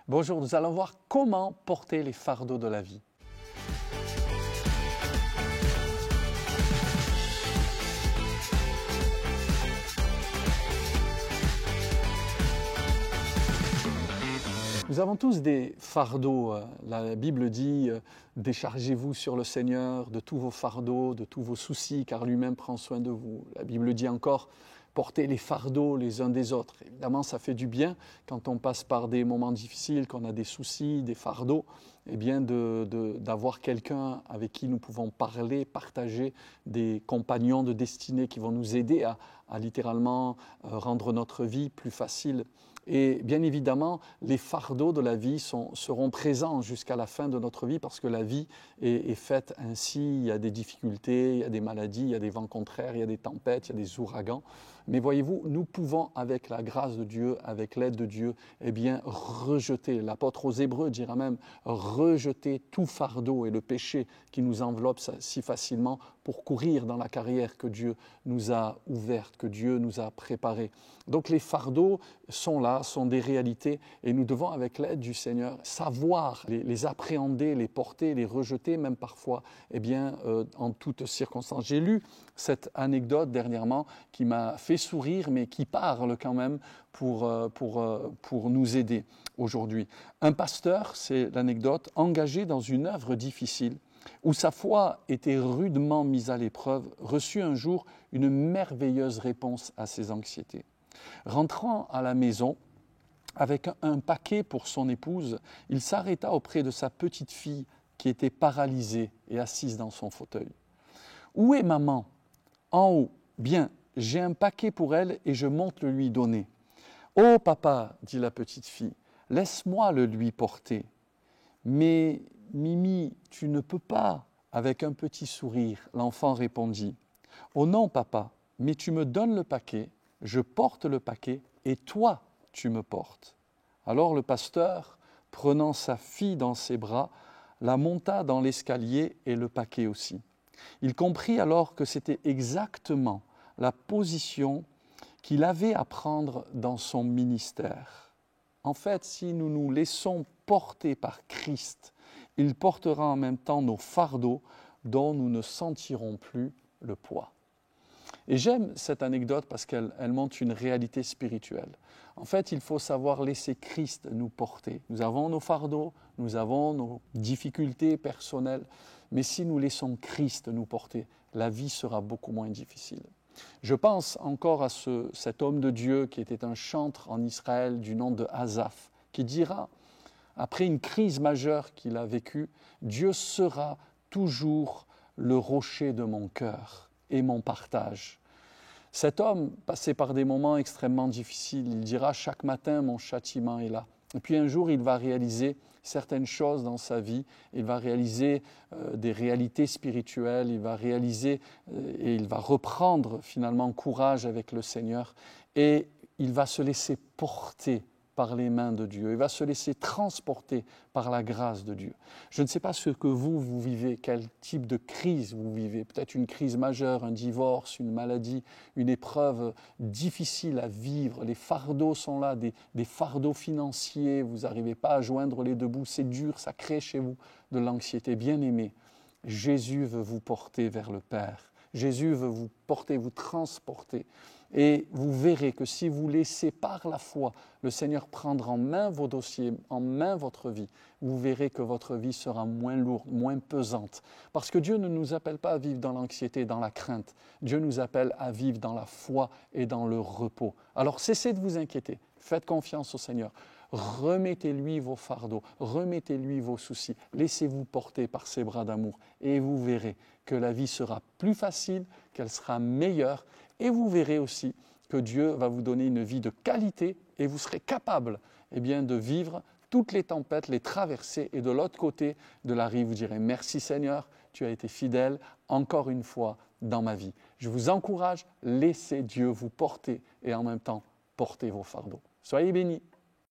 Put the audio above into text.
Bonjour, nous allons voir comment porter les fardeaux de la vie. Nous avons tous des fardeaux. La Bible dit « Déchargez-vous sur le Seigneur de tous vos fardeaux, de tous vos soucis, car lui-même prend soin de vous. » La Bible dit encore « Portez les fardeaux les uns des autres. » Évidemment, ça fait du bien quand on passe par des moments difficiles, qu'on a des soucis, des fardeaux, eh bien d'avoir quelqu'un avec qui nous pouvons parler, partager, des compagnons de destinée qui vont nous aider à littéralement rendre notre vie plus facile. Et bien évidemment, les fardeaux de la vie seront présents jusqu'à la fin de notre vie parce que la vie est faite ainsi. Il y a des difficultés, il y a des maladies, il y a des vents contraires, il y a des tempêtes, il y a des ouragans. Mais voyez-vous, nous pouvons, avec la grâce de Dieu, avec l'aide de Dieu, eh bien, rejeter, l'apôtre aux Hébreux dira même, rejeter tout fardeau et le péché qui nous enveloppe si facilement pour courir dans la carrière que Dieu nous a ouverte, que Dieu nous a préparée. Donc les fardeaux sont là, sont des réalités et nous devons, avec l'aide du Seigneur, savoir les appréhender, les porter, les rejeter, même parfois, eh bien, en toutes circonstances. J'ai lu cette anecdote dernièrement qui m'a fait sourire, mais qui parle quand même pour nous aider aujourd'hui. Un pasteur, c'est l'anecdote, engagé dans une œuvre difficile, où sa foi était rudement mise à l'épreuve, reçut un jour une merveilleuse réponse à ses anxiétés. Rentrant à la maison, avec un paquet pour son épouse, il s'arrêta auprès de sa petite fille qui était paralysée et assise dans son fauteuil. « Où est maman ?»« En haut. »« Bien, j'ai un paquet pour elle et je monte le lui donner. »« Oh papa, dit la petite fille, laisse-moi le lui porter. »« Mais Mimi, tu ne peux pas. » Avec un petit sourire, l'enfant répondit. « Oh non papa, mais tu me donnes le paquet, je porte le paquet et toi, tu me portes. » Alors le pasteur, prenant sa fille dans ses bras, la monta dans l'escalier et le paquet aussi. Il comprit alors que c'était exactement la position qu'il avait à prendre dans son ministère. En fait, si nous nous laissons porter par Christ, il portera en même temps nos fardeaux dont nous ne sentirons plus le poids. Et j'aime cette anecdote parce qu'elle montre une réalité spirituelle. En fait, il faut savoir laisser Christ nous porter. Nous avons nos fardeaux, nous avons nos difficultés personnelles, mais si nous laissons Christ nous porter, la vie sera beaucoup moins difficile. Je pense encore à cet homme de Dieu qui était un chantre en Israël du nom de Asaph, qui dira, après une crise majeure qu'il a vécue, « Dieu sera toujours le rocher de mon cœur et mon partage. » Cet homme, passé par des moments extrêmement difficiles, il dira « Chaque matin, mon châtiment est là. » Et puis un jour, il va réaliser certaines choses dans sa vie, il va réaliser des réalités spirituelles, il va réaliser et il va reprendre finalement courage avec le Seigneur et il va se laisser porter par les mains de Dieu. Il va se laisser transporter par la grâce de Dieu. Je ne sais pas ce que vous vivez, quel type de crise vous vivez. Peut-être une crise majeure, un divorce, une maladie, une épreuve difficile à vivre. Les fardeaux sont là, des fardeaux financiers. Vous n'arrivez pas à joindre les deux bouts. C'est dur, ça crée chez vous de l'anxiété. Bien-aimé, Jésus veut vous porter vers le Père. Jésus veut vous porter, vous transporter. Et vous verrez que si vous laissez par la foi le Seigneur prendre en main vos dossiers, en main votre vie, vous verrez que votre vie sera moins lourde, moins pesante. Parce que Dieu ne nous appelle pas à vivre dans l'anxiété, dans la crainte. Dieu nous appelle à vivre dans la foi et dans le repos. Alors cessez de vous inquiéter, faites confiance au Seigneur. Remettez-lui vos fardeaux, remettez-lui vos soucis, laissez-vous porter par ses bras d'amour et vous verrez que la vie sera plus facile, qu'elle sera meilleure et vous verrez aussi que Dieu va vous donner une vie de qualité et vous serez capable de vivre toutes les tempêtes, les traversées et de l'autre côté de la rive, vous direz « Merci Seigneur, tu as été fidèle encore une fois dans ma vie. » Je vous encourage, laissez Dieu vous porter et en même temps porter vos fardeaux. Soyez bénis.